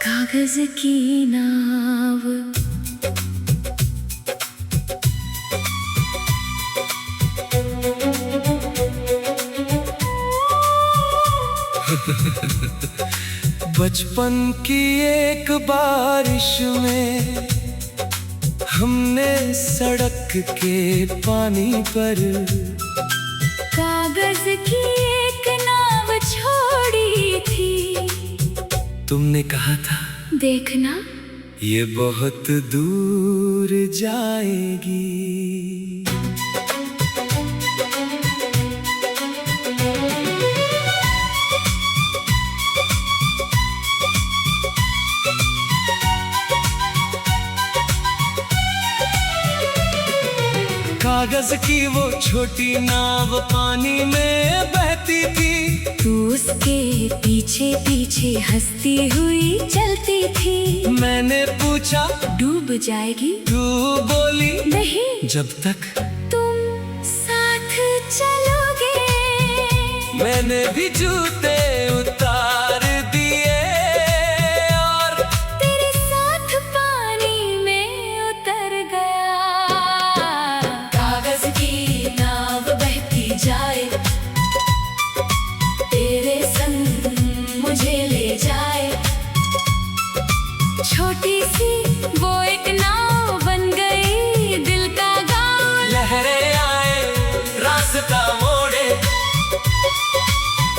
कागज की नाव बचपन की एक बारिश में हमने सड़क के पानी पर कागज की एक नाव छोड़ी थी। तुमने कहा था देखना ये बहुत दूर जाएगी। कागज की वो छोटी नाव पानी में बहती थी। तू उसके पीछे पीछे हंसती हुई चलती थी। मैंने पूछा डूब जाएगी? तू बोली नहीं, जब तक तुम साथ चलोगे। मैंने भी जूते उतार दिए और तेरे साथ पानी में उतर गया। कागज की नाव बहती जाए, तेरे संग मुझे ले जाए। छोटी सी वो एक नाव बन गई दिल का गाँव। लहरें आए रास्ता मोड़े,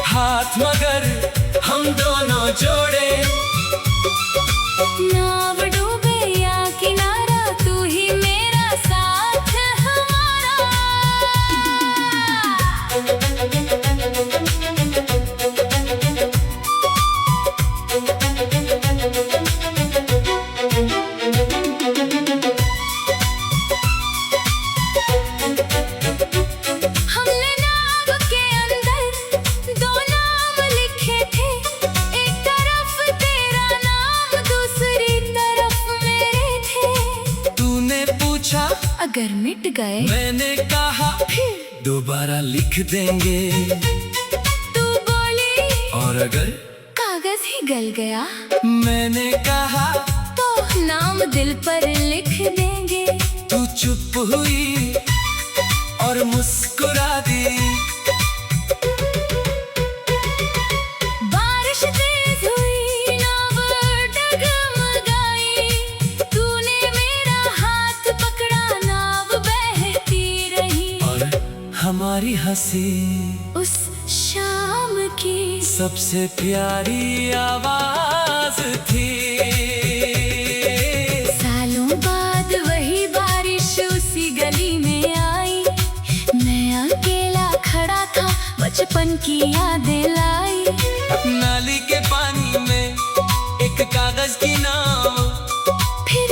हाथ मगर हम दोनों जोड़े। नाव डूबे या किनारा, तू ही मेरा साथ हमारा। हमने नाव के अंदर दो नाम लिखे थे, एक तरफ तेरा नाम दूसरी तरफ मेरे थे। तूने पूछा अगर मिट गए? मैंने कहा फिर दोबारा लिख देंगे। तू बोली और अगर कागज ही गल गया मैंने कहा तो नाम दिल पर लिख देंगे। तू चुप हुई और मुस्कुरा दी। बारिश तेज हुई, नाव डगमगाई। तूने मेरा हाथ पकड़ा, नाव बहती रही। और हमारी हंसी उस शाम की सबसे प्यारी आवाज थी। सालों बाद वही बारिश उसी गली में आई। मैं अकेला खड़ा था, बचपन की यादें लाई। नाली के पानी में एक कागज की नाव फिर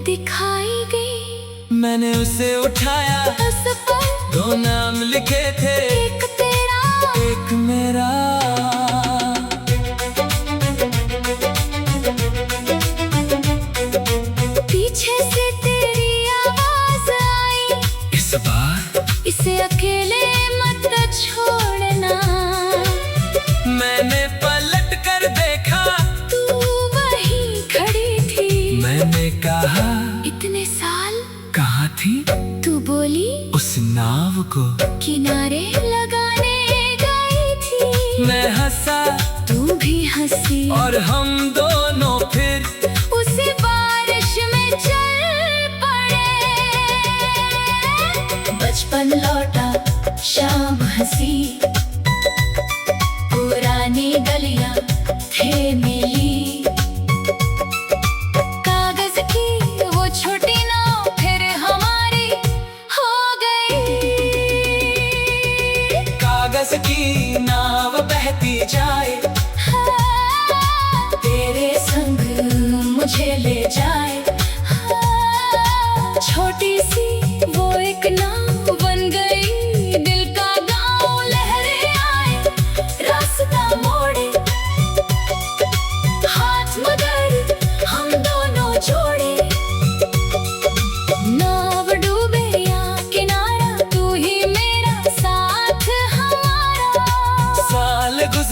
दिखाई गई, मैंने उसे उठाया। उस पर दो नाम लिखे थे, एक तेरा एक मेरा। पीछे से तेरी आवाज आई, इस बार इसे अकेले मत छोड़ना। मैंने पलट कर देखा, तू वहीं खड़ी थी। मैंने कहा इतने साल कहाँ थी? तू बोली उस नाव को किनारे लगाने गई थी। मैं हंसा, तू भी हंसी और हम दोनों फिर उसी बारिश में चल पड़े। बचपन लौटा, शाम हंसी, पुरानी गलियां थे मिली। कागज की वो छोटी नाव फिर हमारी हो गई। कागज की नाव बहती जाए, तेरे संग मुझे ले जाए। छोटी सी वो एक नाव बन गई दिल का गाँव। लहरें आए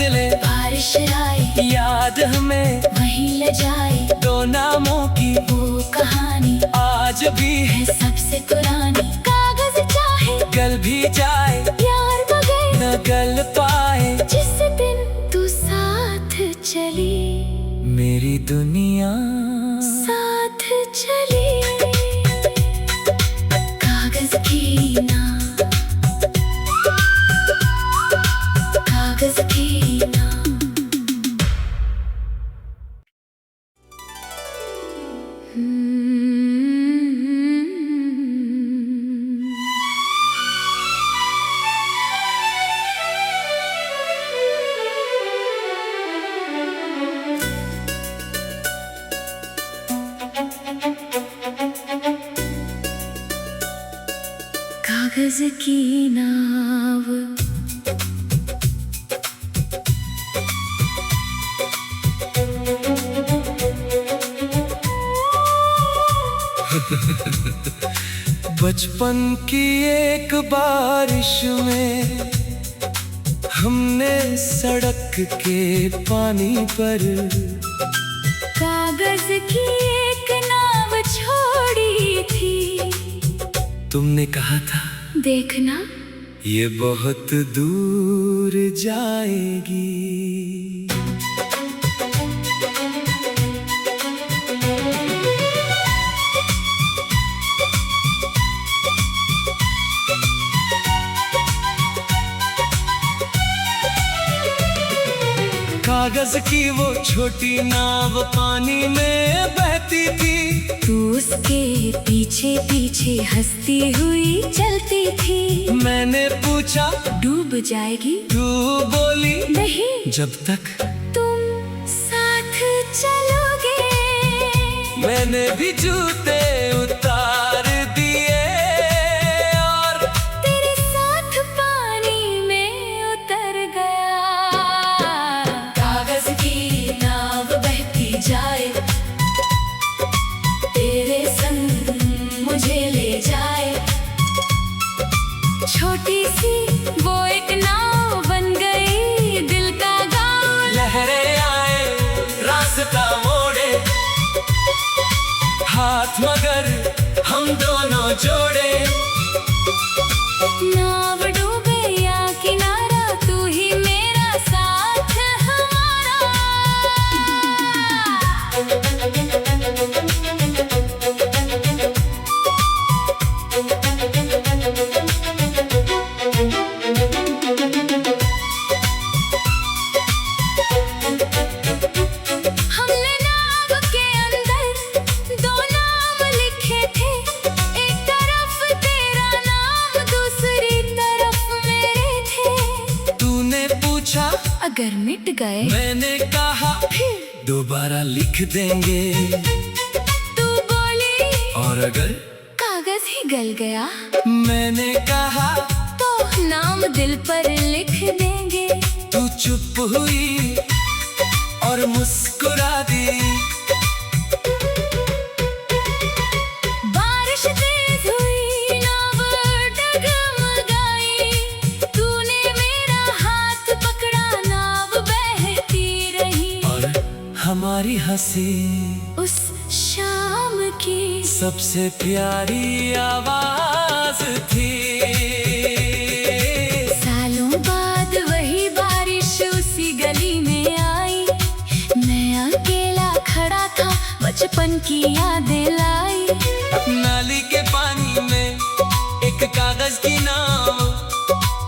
मंजिलें बारिश आए याद हमें वहीं ले जाए, दो नामों की वो कहानी आज भी है है सबसे पुरानी। कागज चाहे गल भी जाए यार मगर न गल पाए, जिस दिन तू साथ चली मेरी दुनिया साथ चली। कागज की नाव, कागज की नाव। कागज की नाव। बचपन की एक बारिश में हमने सड़क के पानी पर कागज की एक नाव छोड़ी थी। तुमने कहा था देखना ये बहुत दूर जाएगी। कागज की वो छोटी नाव पानी में बहती थी, तू उसके पीछे पीछे हंसती हुई चलती थी। मैंने पूछा डूब जाएगी, तू बोली नहीं जब तक तुम साथ चलोगे। मैंने भी जूते उतार दिए और तेरे साथ पानी में उतर गया। कागज की नाव बहती जाए, तेरे संग मुझे ले जाए। छोटी सी वो एक नाव बन गई दिल का गाँव। लहरें आए रास्ता मोड़े, हाथ मगर हम दोनों जोड़े। नाव डूबे या किनारा, तू ही मेरा साथ हमारा। हमने नाव के अंदर दो नाम लिखे थे, एक तरफ तेरा नाम दूसरी तरफ मेरे थे। तूने पूछा अगर मिट गए मैंने कहा फिर दोबारा लिख देंगे, तू बोली और अगर कागज ही गल गया मैंने कहा तो नाम दिल पर लिख देंगे। तू चुप हुई और मुस्कुरा दी। बारिश तेज हुई, नाव डगमगाई। तूने मेरा हाथ पकड़ा, नाव बहती रही। और हमारी हंसी उस शाम की सबसे प्यारी आवाज थी। सालों बाद वही बारिश उसी गली में आई। मैं अकेला खड़ा था, बचपन की यादें लाई। नाली के पानी में एक कागज की नाव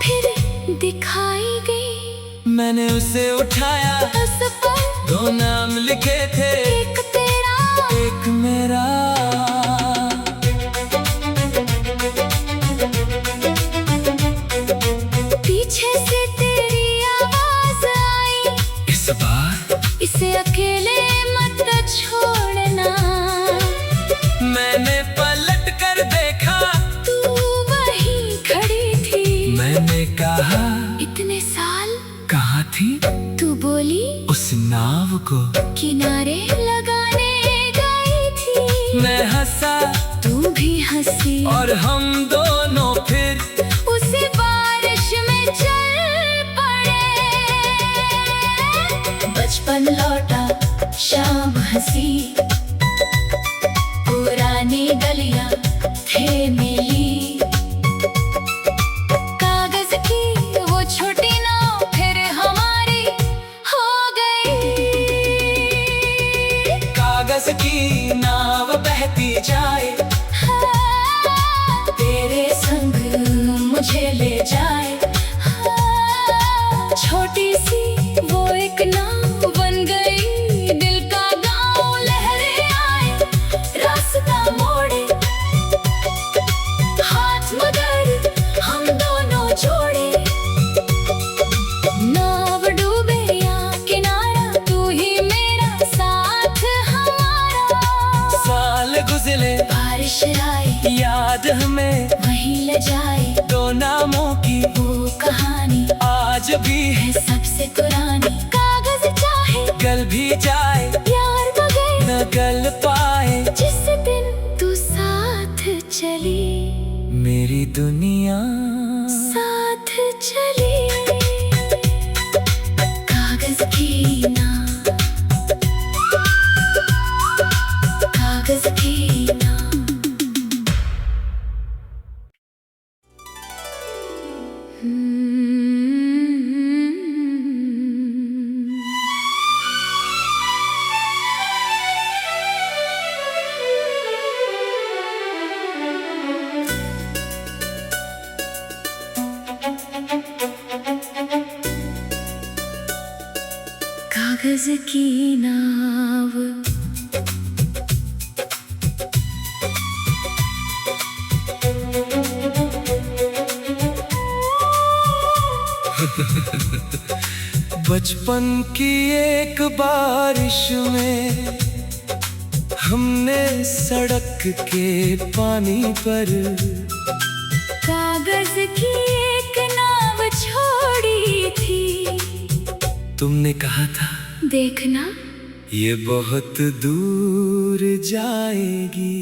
फिर दिखाई गई, मैंने उसे उठाया, उस पर दो नाम लिखे थे एक तेरा एक मेरा। पीछे से तेरी आवाज आई, इस बार इसे अकेले मत छोड़ना। मैंने पलट कर देखा, तू वहीं खड़ी थी। मैंने कहा इतने साल कहाँ थी। तू बोली उस नाव को किनारे लगाने गई थी। मैं हंसा, तू भी हंसी, और हम दोनों फिर उसी बारिश में चल पड़े। बचपन लौटा, शाम हंसी, पुरानी गलियां थे मिली। कागज की वो छोटी नाव फिर हमारी हो गई। कागज की नाव बहती जाए, तेरे संग मुझे ले जाए। छोटी सी वो एक नाव बन गई, दिल का गाँव लहरें आए, रास्ता मोड़े, हाथ मगर हम दोनों जोड़े। नाव डूबे या किनारा, तू ही मेरा साथ हमारा। साल गुजरे बारिश आए, याद हमें वहीं ले जाए। दो नामों की वो कहानी आज भी है है सबसे पुरानी। कागज चाहे गल भी जाए, प्यार बगैर न गल पाए। जिस दिन तू साथ चली, मेरी दुनिया साथ चली। कागज की नाव, कागज की नाव। कागज की नाव। बचपन की एक बारिश में हमने सड़क के पानी पर कागज की एक नाव छोड़ी थी। तुमने कहा था देखना ये बहुत दूर जाएगी।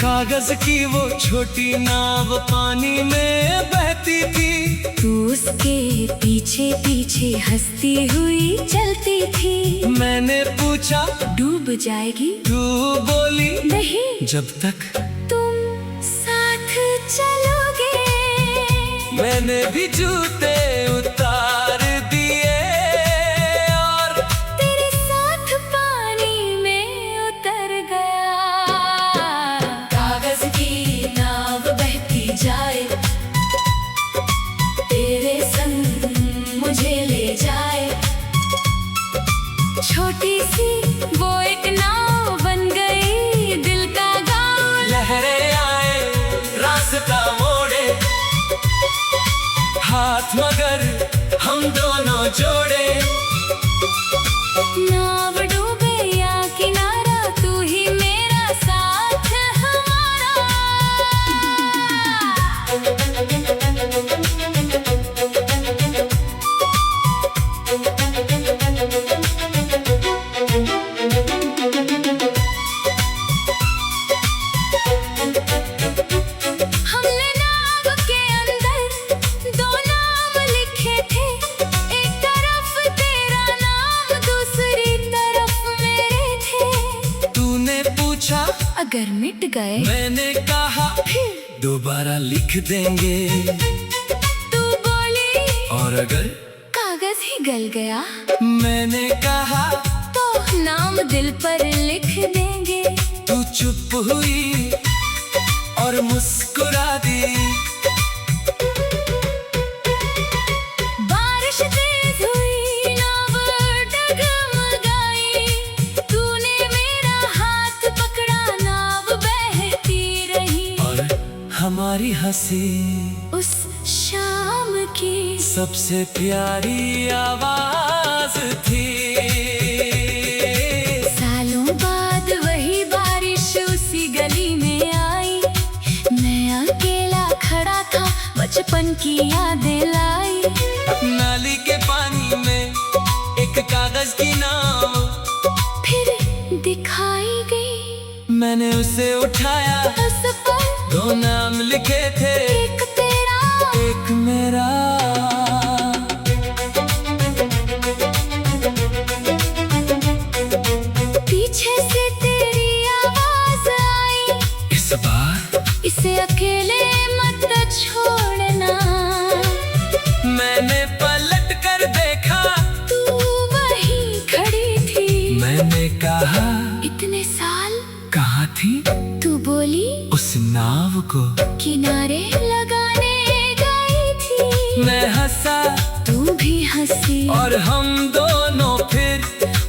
कागज की वो छोटी नाव पानी में बहती थी, तू उसके पीछे पीछे हंसती हुई चलती थी। मैंने पूछा डूब जाएगी, तू बोली नहीं जब तक तुम साथ चलोगे। मैंने भी जूते उतार दिए और तेरे साथ पानी में उतर गया। कागज की नाव बहती जाए, तेरे संग मुझे ले जाए। छोटी सी वो एक नाव बन गई, दिल का गाँव लहरें आए, रास्ता मोड़े, हाथ मगर हम दोनों जोड़े। नाव डूबे या किनारा, तू ही मेरा साथ हमारा। हमने नाव के अंदर दो नाम लिखे थे, एक तरफ तेरा नाम, दूसरी तरफ मेरे थे। तूने पूछा अगर मिट गए मैंने कहा फिर दोबारा लिख देंगे, तू बोली और अगर कागज ही गल गया मैंने कहा तो नाम दिल पर लिख देंगे। तू चुप हुई और मुस्कुरा दी। बारिश तेज हुई, नाव डगमगाई, तूने मेरा हाथ पकड़ा, नाव बहती रही। और हमारी हंसी उस शाम की सबसे प्यारी आवाज थी। सालों बाद वही बारिश उसी गली में आई, मैं अकेला खड़ा था, बचपन की यादें लाई। नाली के पानी में एक एक कागज की नाव फिर दिखाई गई। मैंने उसे उठाया, उस पर 2 नाम लिखे थे, एक तेरा एक मेरा। पीछे से तेरी आवाज आई, इस बार इसे अकेले मत छोड़ना। मैंने पलट कर देखा, तू वहीं खड़ी थी। मैंने कहा, इतने साल कहाँ थी? तू बोली, उस नाव को किनारे लगाने गई थी। मैं हंसा, तू भी हंसी, और हम दोनों फिर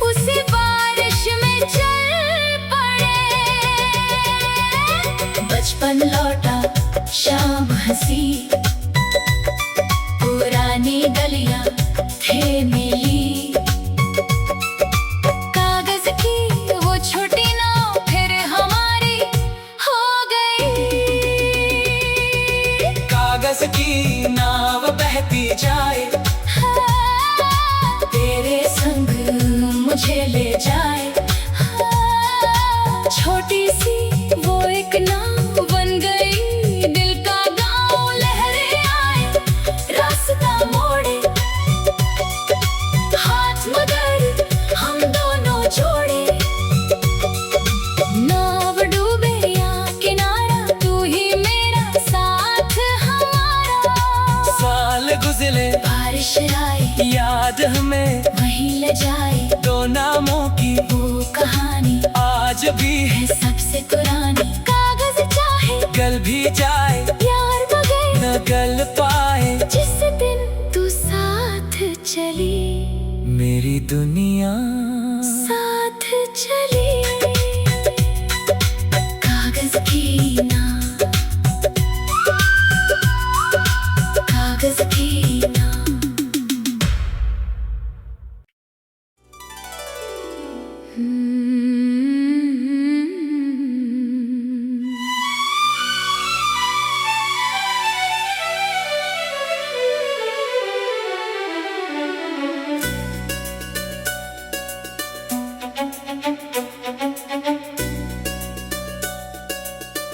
उसी बारिश में चल पड़े। बचपन लौटा, शाम हंसी, पुरानी गलियां थे मिली। कागज की वो छोटी नाव फिर हमारी हो गई। कागज की नाव बहती जाए, हाँ, तेरे संग मुझे ले जाए। हाँ, छोटी सी वो एक नाव बन गई, दिल का गाँव लहरें आए, रास्ता मोड़े, हाथ मगर हम दोनों जोड़े। नाव डूबे या किनारा, तू ही मेरा साथ हमारा। साल गुजरे, बारिश आए, याद हमें वहीं ले जाए। 2 नामों की वो कहानी आज भी है, है सबसे पुरानी। कागज चाहे गल भी जाए, यार मगर न गल पाए। जिस दिन तू साथ चली, मेरी दुनिया साथ चली। कागज की नाव, कागज की नाव।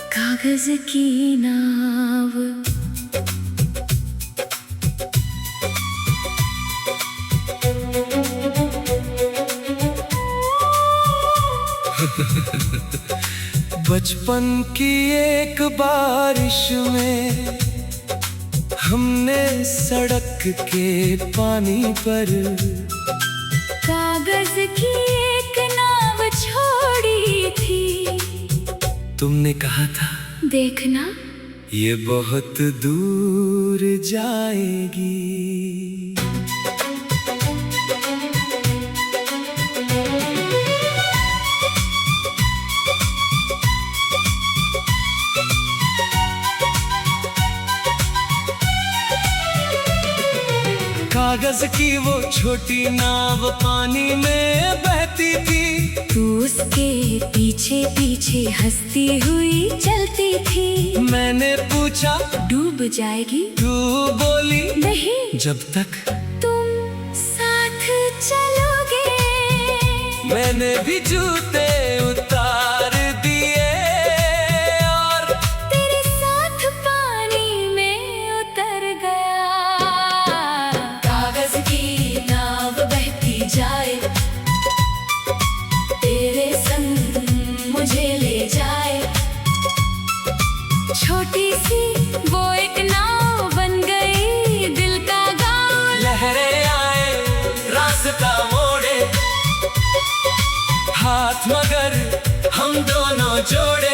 कागज की नाव। बचपन की एक बारिश में हमने सड़क के पानी पर कागज की एक नाव छोड़ी थी। तुमने कहा था, देखना ये बहुत दूर जाएगी। कागज की वो छोटी नाव पानी में बहती थी, तू उसके पीछे पीछे हंसती हुई चलती थी। मैंने पूछा, डूब जाएगी? तू बोली, नहीं, जब तक तुम साथ चलोगे। मैंने भी जूते उतार दिए और तेरे साथ पानी में उतर गया। कागज की नाव बहती जाए, तेरे संग मुझे ले जाए। छोटी सी वो एक नाव बन गई, दिल का गाँव लहरें आए, रास्ता मोड़े, हाथ मगर हम दोनों जोड़े।